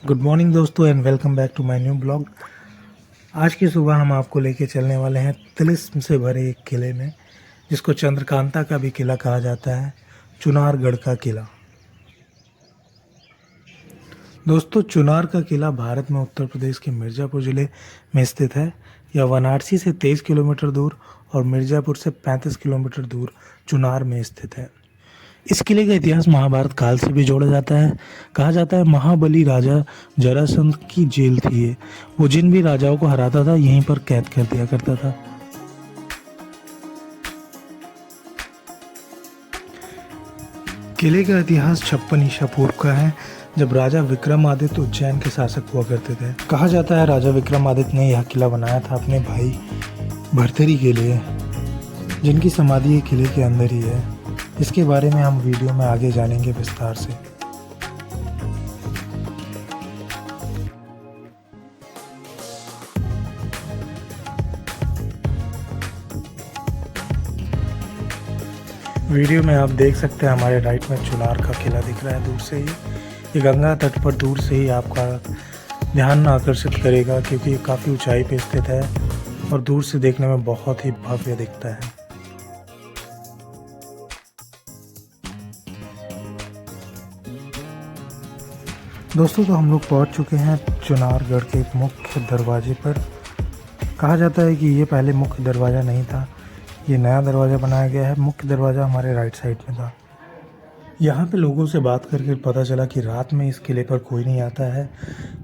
Good morning दोस्तों and welcome back to my new blog. आज की सुबह हम आपको लेके चलने वाले हैं तिलिस्म से भरे एक किले में, जिसको चंद्रकांता का भी किला कहा जाता है, चुनारगढ़ का किला। दोस्तों, चुनार का किला भारत में उत्तर प्रदेश के मिर्ज़ापुर ज़िले में स्थित है। यह वाराणसी से 23 किलोमीटर दूर और मिर्ज़ापुर से 35 किलोमीटर दूर चुनार में स्थित है। इस किले का इतिहास महाभारत काल से भी जोड़ा जाता है। कहा जाता है महाबली राजा जरासंध की जेल थी ये। वो जिन भी राजाओं को हराता था यहीं पर कैद कर दिया करता था। किले का इतिहास 56 ईसा पूर्व का है, जब राजा विक्रमादित्य उज्जैन के शासक हुआ करते थे। कहा जाता है राजा विक्रमादित्य ने यह किला बनाया था अपने भाई भर्तृहरि के लिए, जिनकी समाधि ये किले के अंदर ही है। इसके बारे में हम वीडियो में आगे जानेंगे विस्तार से। वीडियो में आप देख सकते हैं हमारे राइट में चुनार का किला दिख रहा है दूर से ही। ये गंगा तट पर दूर से ही आपका ध्यान आकर्षित करेगा, क्योंकि ये काफ़ी ऊंचाई पे स्थित है और दूर से देखने में बहुत ही भव्य दिखता है। दोस्तों, तो हम लोग पहुंच चुके हैं चुनारगढ़ के एक मुख्य दरवाजे पर। कहा जाता है कि ये पहले मुख्य दरवाज़ा नहीं था, ये नया दरवाज़ा बनाया गया है। मुख्य दरवाज़ा हमारे राइट साइड में था। यहाँ पे लोगों से बात करके पता चला कि रात में इस किले पर कोई नहीं आता है,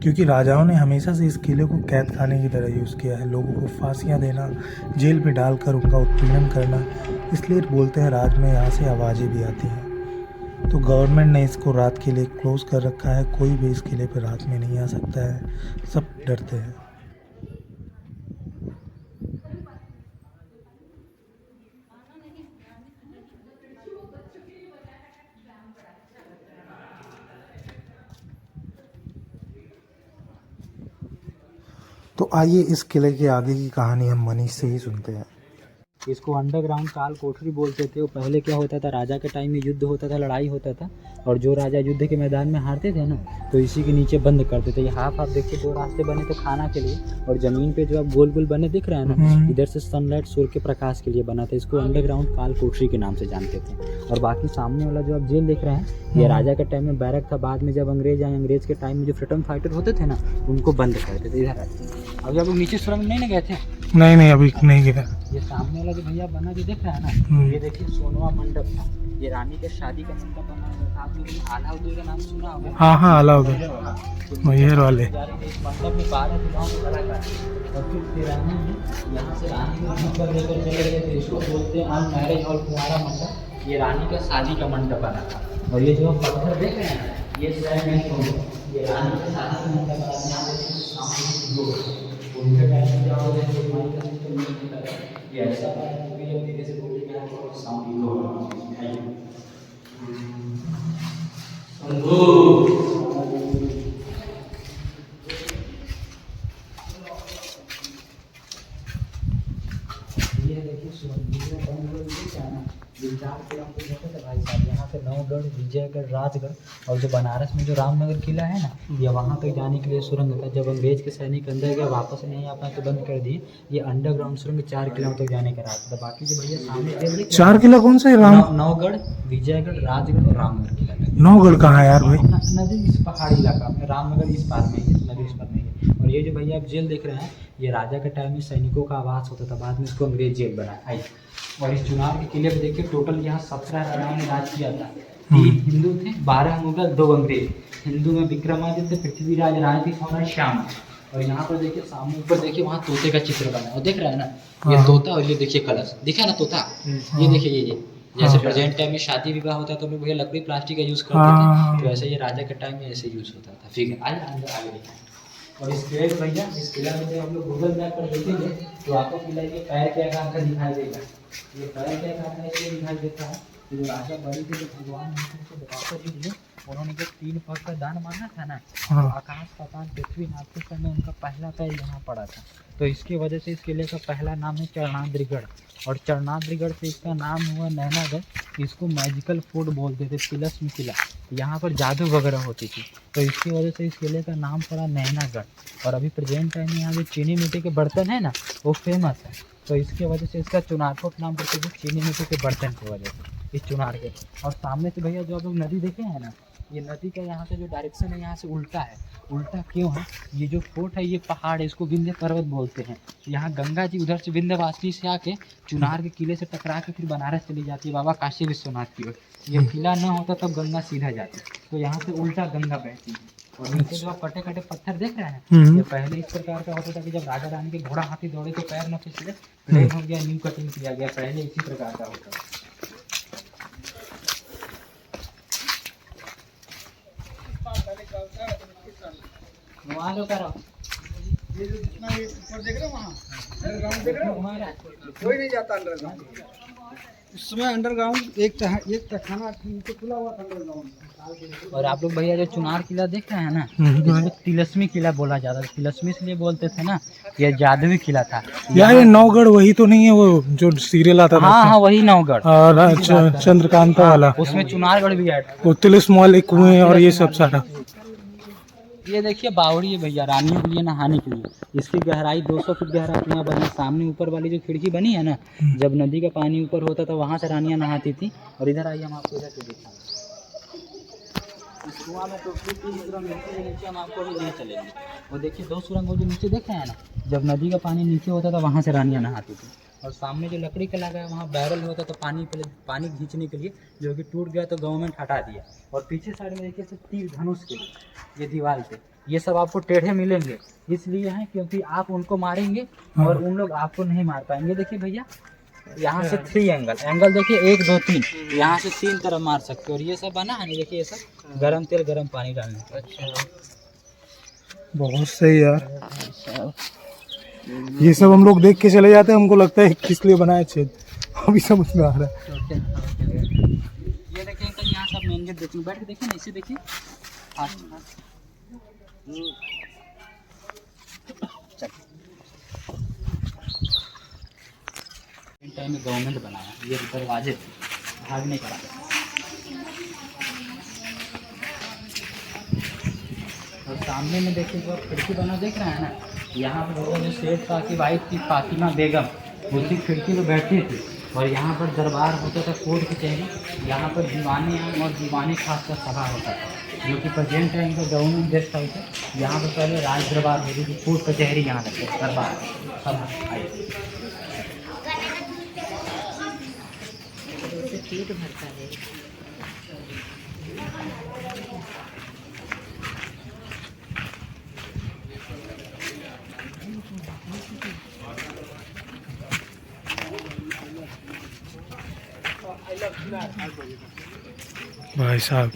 क्योंकि राजाओं ने हमेशा से इस किले को कैद खाने की तरह यूज़ किया है। लोगों को फांसियाँ देना, जेल में डालकर उनका उत्पीड़न करना, इसलिए बोलते हैं रात में यहाँ से आवाज़ें भी आती हैं। तो गवर्नमेंट ने इसको रात के लिए क्लोज़ कर रखा है। कोई भी इस किले पर रात में नहीं आ सकता है, सब डरते हैं। तो आइए इस किले के आगे की कहानी हम मनीष से ही सुनते हैं। इसको अंडरग्राउंड काल कोठरी बोलते थे। वो पहले क्या होता था, राजा के टाइम में युद्ध होता था, लड़ाई होता था, और जो राजा युद्ध के मैदान में हारते थे ना, तो इसी के नीचे बंद करते थे। ये हाफ आप देखिए, दो रास्ते बने थे खाना के लिए, और ज़मीन पे जो आप गोल गोल बने दिख रहे हैं ना, इधर से सनलाइट सूर्य के प्रकाश के लिए बना था। इसको अंडरग्राउंड काल कोठरी के नाम से जानते थे। और बाकी सामने वाला जो आप जेल देख रहे हैं, ये राजा के टाइम में बैरक था। बाद में जब अंग्रेज आए, अंग्रेज के टाइम में जो फ्रीडम फाइटर होते थे ना, उनको बंद करते थे। इधर अभी आप लोग नीचे सुरंग नहीं ना गए थे? नहीं, अभी नहीं गया। ये सामने वाला जो भैया बना जो दिख रहा है ना, ये देखिए सोनवा मंडप था। ये रानी के शादी का मंडप बना हुआ था। आप लोगों ने अलाउद्दीन का नाम सुना होगा? हाँ, अलाउद्दीन महेर वाले। इस मंडप में 12 दुल्हों को खड़ा कर, और फिर रानी यहाँ से रानी को मंडप लेकर चले गए थे। इसको बोलते हैं अन मैरिज हॉल कुंवारा मंडप। ये रानी का शादी का मंडप बना था। और ये जो पत्थर देख रहे हैं, ये शायद नहीं होगा, ये रानी के शादी का मंडप बना था। उनके टाइम में क्या होता है, जो माइक का सिस्टम नहीं होता है, ये ऐसा है कि जब धीरे से बोलते हैं तो साउंड इको हो रहा है। ये देखिए सुरंग भाई साहब, यहाँ से नौगढ़, विजयगढ़, राजगढ़, और जो बनारस में जो रामनगर किला है ना, ये वहाँ तक जाने के लिए सुरंग था। जब अंग्रेज के सैनिक अंदर गए, वापस नहीं आ पाए तो बंद कर दिए। ये अंडरग्राउंड सुरंग 4 किलोमीटर जाने का रास्ता था। बाकी जो भैया सामने 4 किला कौन सा है? नौगढ़, विजयगढ़, राजगढ़ और रामनगर किला। नौगढ़ कहाँ है यार भाई? नदी इस पहाड़ी इलाका में, रामनगर इस पार में है, नदी इस पार में है। और ये जो भैया आप जेल देख रहे हैं, ये राजा के टाइम में सैनिकों का आवास होता था। बाद में इसको अंग्रेज जेल बनाया। और इस चुनार के किले पर देखिए, टोटल यहाँ 17 राजाओं ने राज किया था। 3 हिंदू थे, 12 मुगल, 2 अंग्रेज। हिंदू में विक्रमादित्य, पृथ्वीराज, राजदीप और श्याम। और यहाँ पर देखिए सामने ऊपर देखिए, वहाँ तोते का चित्र बना है, देख रहा है ना, ये तोता। और ये देखिए कलश, दिखा ना तोता, ये देखिए ये जैसे प्रेजेंट टाइम में शादी विवाह होता है तो लोग भैया लकड़ी प्लास्टिक का यूज़ करते थे, तो ऐसे ये राजा के टाइम में ऐसे यूज़ होता था। ठीक है, आइए अंदर आगे दिखाएं। और इस किले भैया, इस किला में जब हम लोग गूगल मैप पर देखेंगे तो आपको किला के पैर के आकार का दिखाई देगा। ये पैर के आकार का इसलिए दिखाई देता है कि जो राजा बलि के जो भगवान उनको द्वापर युग में उन्होंने जो 3 पग का दान मांगा था ना, हाँ। आकाश पाताल पृथ्वी नापते समय उनका पहला पैर यहाँ पड़ा था। तो इसकी वजह से इस किले का पहला नाम है चरणाद्रिगढ़, और चरणाद्रिगढ़ से इसका नाम हुआ नैनागढ़। इसको मैजिकल फोर्ट बोलते थे, तिलस्म किला। यहाँ पर जादू वगैरह होती थी, तो इसकी वजह से इस किले का नाम पड़ा नैनागढ़। और अभी प्रेजेंट टाइम में यहाँ जो चीनी मिट्टी के बर्तन है ना, वो फेमस है, तो इसके वजह से इसका चुनारकोट नाम पड़ते थे, चीनी मिट्टी के बर्तन की वजह से इस चुनार के। और सामने से भैया जो आप लोग नदी देखे हैं ना, ये नदी का यहाँ से जो डायरेक्शन है यहाँ से उल्टा है। उल्टा क्यों है? ये जो फोर्ट है ये पहाड़ है, इसको विंध्य पर्वत बोलते हैं। यहाँ गंगा जी उधर से विंध्यवासिनी से आके चुनार के किले से टकरा के फिर बनारस चली जाती है बाबा काशी विश्वनाथ की ओर। ये किला न होता तब गंगा सीधा जाती, तो यहाँ से उल्टा गंगा बहती है। और नीचे जो आप कटे कटे पत्थर देख रहे हैं, ये पहले इस प्रकार का होता था कि जब राजा रानी के घोड़ा हाथी दौड़े तो पैर न फिसले, प्लेन हो गया, न्यू कटिंग किया गया, पहले इसी प्रकार का होता था। वहाँ लो करो, ये जो जितना ये ऊपर देख रहे हो वहाँ अंडरग्राउंड देख रहे हो, कोई नहीं जाता अंडरग्राउंड। इस समय अंडरग्राउंड एक तहखाना नीचे खुला हुआ था अंडरग्राउंड। और आप लोग भैया जो चुनार किला देख रहे हैं ना, इसको तिलस्मी किला बोला जाता था। तिलस्मी इसलिए बोलते थे ना, ये जादुई किला था। यार ये नौगढ़ वही तो नहीं है वो जो सीरियल आता था? हाँ हाँ, वही नौगढ़, चंद्रकांता वाला, उसमें चुनारगढ़ भी है, वो तिलिस्म वाले कुएं और ये सब सारा। ये देखिए बावड़ी है भैया, रानियों के लिए नहाने के लिए। इसकी गहराई 200 फीट गहरा कुआं बनी। सामने ऊपर वाली जो खिड़की बनी है ना, जब नदी का पानी ऊपर होता था वहाँ से रानियाँ नहाती थी। और इधर आइए हम आपको इधर से दिखाएं। इस कुआं में तो 3 सुरंग है, नीचे हम आपको भी ले चलेंगे। और देखिए 2 सुरंग वो जो नीचे देख रहे हैं ना, जब नदी का पानी नीचे होता था वहाँ से रानियाँ नहाती थी। और सामने जो लकड़ी का लगा है वहाँ बैरल होता था पानी खींचने के लिए, जो कि टूट गया तो गवर्नमेंट हटा दिया। और पीछे साइड में देखिए तीर धनुष के लिए ये दीवार पे, ये सब आपको टेढ़े मिलेंगे, इसलिए हैं क्योंकि आप उनको मारेंगे और उन लोग आपको नहीं मार पाएंगे। देखिए भैया यहाँ से 3 एंगल देखिए, 1 2 3, यहाँ से 3 तरफ मार सकते हो। और ये सब बना है, देखिए ये सब गरम तेल गरम पानी डालने का। अच्छा, बहुत सही यार। ये सब हम लोग देख के चले जाते हैं, हमको लगता है किस लिए बनाया छेद, अभी समझ में आ रहा है। ये देखिए अंकल, यहाँ सब मेन गेट देखिए, बैठ के देखिए ना, इसे देखिए फास्ट फास्ट। टाइम में गवर्नमेंट बनाया, ये दरवाजे भागने का। और सामने में देखिए जो खिड़की बना देख रहे हैं ना, यहाँ पर वो जो शेर शाह की वाइफ थी फातिमा बेगम, उसी खिड़की पे बैठी थी। और यहाँ पर दरबार होता था, कोर्ट कचहरी। यहाँ पर दीवाने आम और दीवाने खास का सभा होता था, जो कि प्रेजेंट टाइम का गवर्नमेंट गेस्ट हाउस है। यहाँ पर पहले राज दरबार होती थी, कोर्ट कचहरी यहाँ लगते दरबार सभा आई। भाई साहब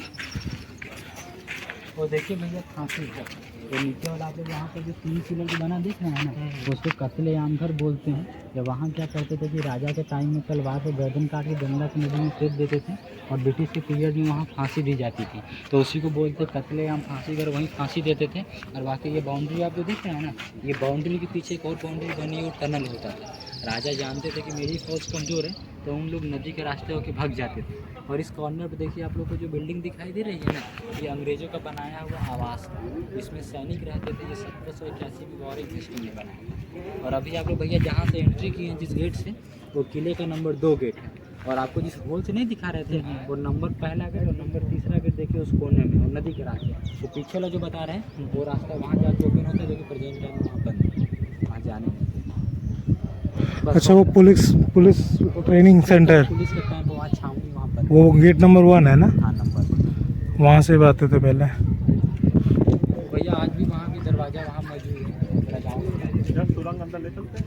वो देखिए भैया फांसी का, तो नीचे वाला आप लोग यहाँ पर जो 3 पिलर जो बना देख रहे हैं ना, उसको कत्ले आम घर बोलते हैं। जब वहाँ क्या करते थे कि राजा के टाइम में तलवार से गर्दन काट के गंगा की नदी में फेंक देते थे, और ब्रिटिश के पीरियड में वहाँ फांसी दी जाती थी, तो उसी को बोलते कत्ले आम फांसी घर, वहीं फांसी देते थे। और बाकी ये बाउंड्री आप जो देख रहे हैं ना, ये बाउंड्री के पीछे एक और बाउंड्री बनी और टनल होता था। राजा जानते थे कि मेरी फौज कमज़ोर है, तो उन लोग नदी के रास्ते होकर भाग जाते थे। और इस कॉर्नर पे देखिए आप लोग को जो बिल्डिंग दिखाई दे रही है ना, ये अंग्रेज़ों का बनाया हुआ आवास था। इसमें सैनिक रहते थे। ये 1781 की वॉर हिस्ट्री में बनाया। और अभी आप लोग भैया जहाँ से एंट्री किए हैं जिस गेट से, वो किले का नंबर 2 गेट है। और आपको जिस होल से नहीं दिखा रहे थे, वो नंबर पहला गेट और नंबर 3रा गेट देखिए उस कोने में, और नदी के रास्ते। तो पीछे वाला जो बता रहे हैं वो रास्ता वहाँ जाके ओपन होता है, जो कि प्रेजेंट टाइम में वहाँ बंद है, वहाँ जाने नहीं। अच्छा, वो पुलिस ट्रेनिंग सेंटर, पुलिस का कैंप वहाँ छावनी वहाँ पर, वो गेट नंबर 1 है ना? हाँ नंबर, वहाँ से बात थे पहले भैया। आज भी वहाँ भी दरवाज़ा वहाँ मौजूद है, लगाओ सुरंग अंदर ले चलते हैं।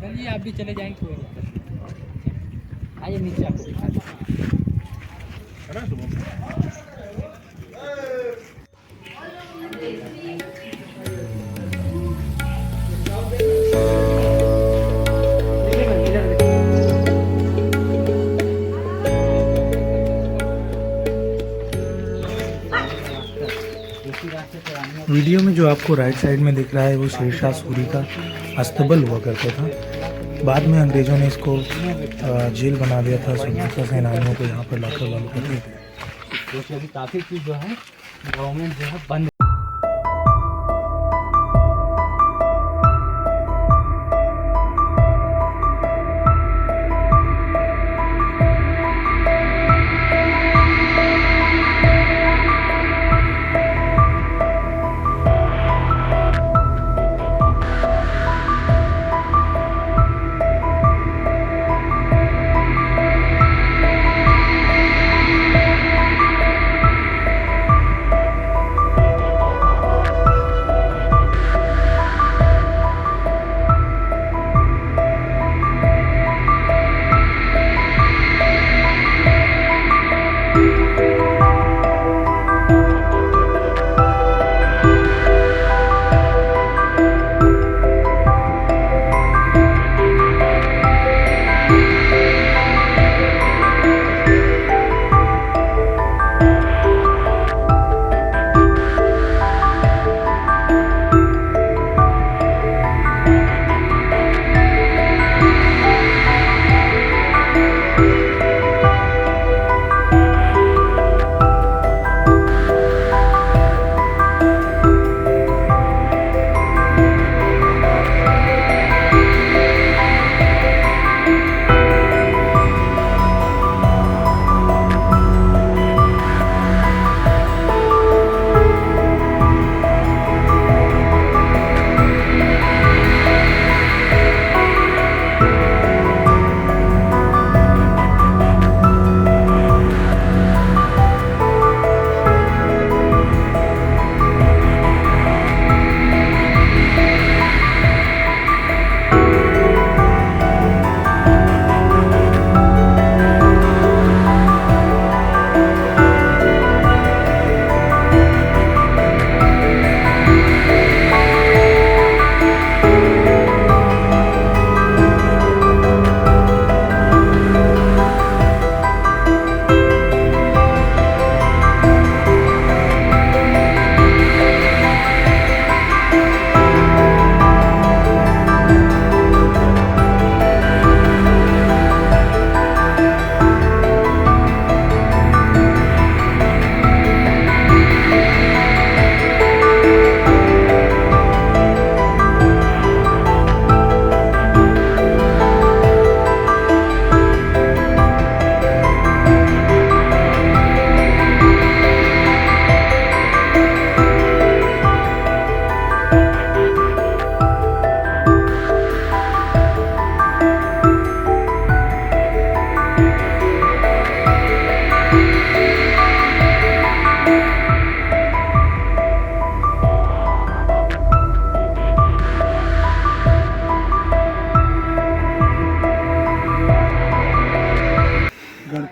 चलिए आप भी चले जाएंगे, कोई दिक्कत। आइए नीचे आपको दिखा दें। उसी रास्ते से रानी वीडियो में जो आपको राइट साइड में दिख रहा है वो शेरशाह सूरी का अस्तबल हुआ करता था। बाद में अंग्रेज़ों ने इसको जेल बना दिया था। स्वतंत्रता सेनानियों को यहाँ पर लाकर बंद कर दिया था। क्योंकि अभी काफ़ी चीज़ जो है गवर्नमेंट जो है बंद।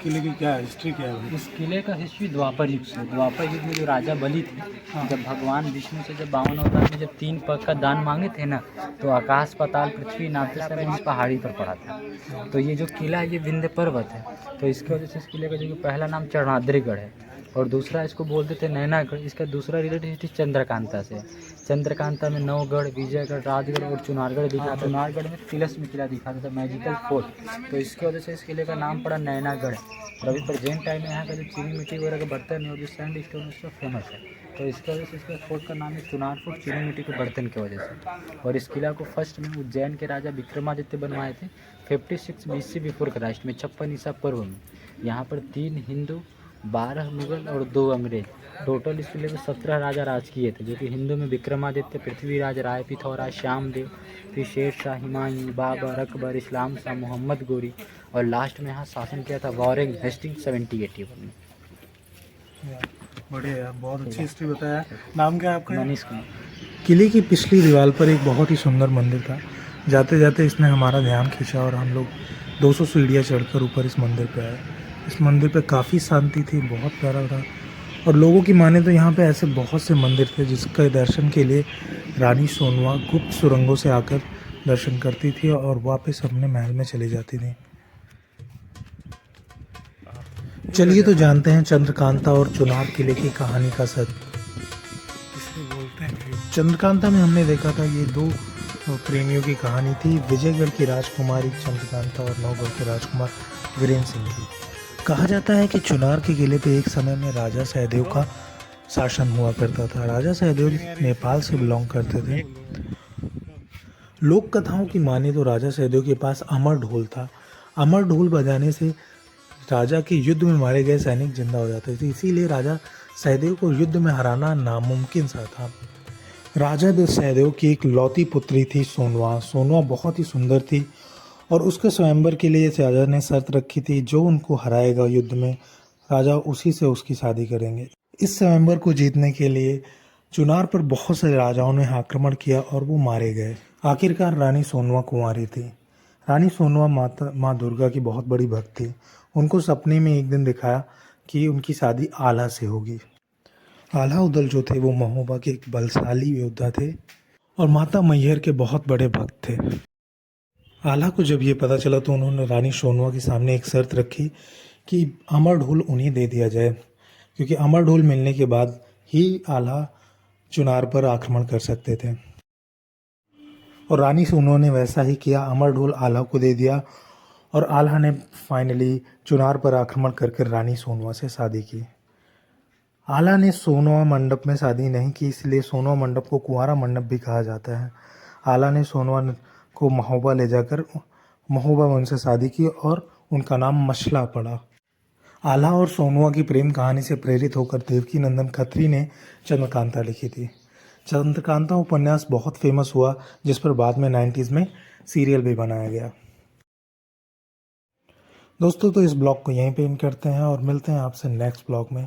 किले की क्या हिस्ट्री क्या है? इस किले का हिस्ट्री द्वापर युग से। द्वापर युग में जो राजा बलि थे, जब भगवान विष्णु से जब 52 अवतार में जब 3 पग का दान मांगे थे ना, तो आकाश पाताल पृथ्वी नापते समय इस पहाड़ी पर पड़ा था। तो ये जो किला है ये विंध्य पर्वत है, तो इसकी वजह से इस किले का जो पहला नाम चरणाद्रिगढ़ है और दूसरा इसको बोलते थे नैनागढ़। इसका दूसरा रिलेटेड थी चंद्रकांता से। चंद्रकांता में नवगढ़, विजयगढ़, राजगढ़ और चुनारगढ़ दिखा था। चुनारगढ़ में तिलस्म किला दिखाता था, मैजिकल फोर्ट। तो इसकी वजह से इस किले का नाम पड़ा नैनागढ़। और अभी प्रेजेंट टाइम में यहाँ का जो चीनी मिट्टी वगैरह का बर्तन है और जो सैंड स्टोन उसका फेमस है, तो इसकी वजह से इसका फोर्ट का नाम है चुनार फोर्ट, चीनी मिट्टी के बर्तन की वजह से। और इस किला को फर्स्ट में उज्जैन के राजा विक्रमादित्य बनवाए थे 56 BC बिफोर क्राइस्ट में, 56 ईसा पूर्व में। यहाँ पर 3 हिंदू, 12 मुगल और 2 अंग्रेज, टोटल इस किले में 17 राजा राज किए थे, जो कि हिंदू में विक्रमादित्य, पृथ्वीराज, राय पिथौरा, श्यामदेव, फिर शेरशाह, हुमायूं, बाबर, अकबर, इस्लाम शाह, मोहम्मद गोरी और लास्ट में यहाँ शासन किया था वॉरेन हेस्टिंग्स 7081 में। बढ़िया यार, बहुत अच्छी हिस्ट्री बताया। नाम क्या है आपका? मनीष कुमार। किले की पिछली दीवार पर एक बहुत ही सुंदर मंदिर था। जाते जाते इसने हमारा ध्यान खींचा और हम लोग 200 सीढ़ियाँ चढ़कर ऊपर इस मंदिर पे आए। इस मंदिर पे काफ़ी शांति थी, बहुत प्यारा था। और लोगों की माने तो यहाँ पे ऐसे बहुत से मंदिर थे जिसके दर्शन के लिए रानी सोनवा गुप्त सुरंगों से आकर दर्शन करती थी और वापस अपने महल में चली जाती थी। चलिए तो जानते हैं चंद्रकांता और चुनार किले की कहानी का सच। इसे बोलते हैं। चंद्रकांता में हमने देखा था ये दो प्रेमियों की कहानी थी, विजयगढ़ की राजकुमारी चंद्रकांता और नौगढ़ के राजकुमार वीरेंद्र सिंह की। कहा जाता है कि चुनार के किले पे एक समय में राजा सहदेव का शासन हुआ करता था। राजा सहदेव नेपाल से बिलोंग करते थे। लोक कथाओं की माने तो राजा सहदेव के पास अमर ढोल था। अमर ढोल बजाने से राजा के युद्ध में मारे गए सैनिक जिंदा हो जाते थे, इसीलिए राजा सहदेव को युद्ध में हराना नामुमकिन सा था। राजा सहदेव की एक लौती पुत्री थी सोनवा। सोनवा बहुत ही सुंदर थी और उसके स्वयंवर के लिए राजा ने शर्त रखी थी, जो उनको हराएगा युद्ध में राजा उसी से उसकी शादी करेंगे। इस स्वयंवर को जीतने के लिए चुनार पर बहुत सारे राजाओं ने आक्रमण किया और वो मारे गए। आखिरकार रानी सोनवा कुंवारी थी। रानी सोनवा माँ दुर्गा की बहुत बड़ी भक्त थी। उनको सपने में एक दिन दिखाया कि उनकी शादी आल्हा से होगी। आल्हा उदल जो थे वो महोबा के एक बलशाली योद्धा थे और माता मैहर के बहुत बड़े भक्त थे। आल्हा को जब ये पता चला तो उन्होंने रानी सोनवा के सामने एक शर्त रखी कि अमर ढोल उन्हें दे दिया जाए, क्योंकि अमर ढोल मिलने के बाद ही आल्हा चुनार पर आक्रमण कर सकते थे। और रानी सोनवा ने वैसा ही किया, अमर ढोल आल्हा को दे दिया और आल्हा ने फाइनली चुनार पर आक्रमण करके रानी सोनवा से शादी की। आल्हा ने सोनवा मंडप में शादी नहीं की, इसलिए सोनवा मंडप को कुंवारा मंडप भी कहा जाता है। आल्हा ने सोनवा को महोबा ले जाकर महोबा में उनसे शादी की और उनका नाम मछला पड़ा। आल्हा और सोनवा की प्रेम कहानी से प्रेरित होकर देवकी नंदन खत्री ने चंद्रकांता लिखी थी। चंद्रकांता उपन्यास बहुत फेमस हुआ, जिस पर बाद में 90s में सीरियल भी बनाया गया। दोस्तों तो इस ब्लॉग को यहीं पे एंड करते हैं और मिलते हैं आपसे नेक्स्ट ब्लॉग में।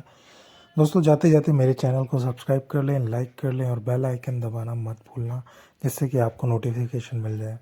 दोस्तों जाते जाते मेरे चैनल को सब्सक्राइब कर लें, लाइक कर लें और बेल आइकन दबाना मत भूलना, जिससे कि आपको नोटिफिकेशन मिल जाए।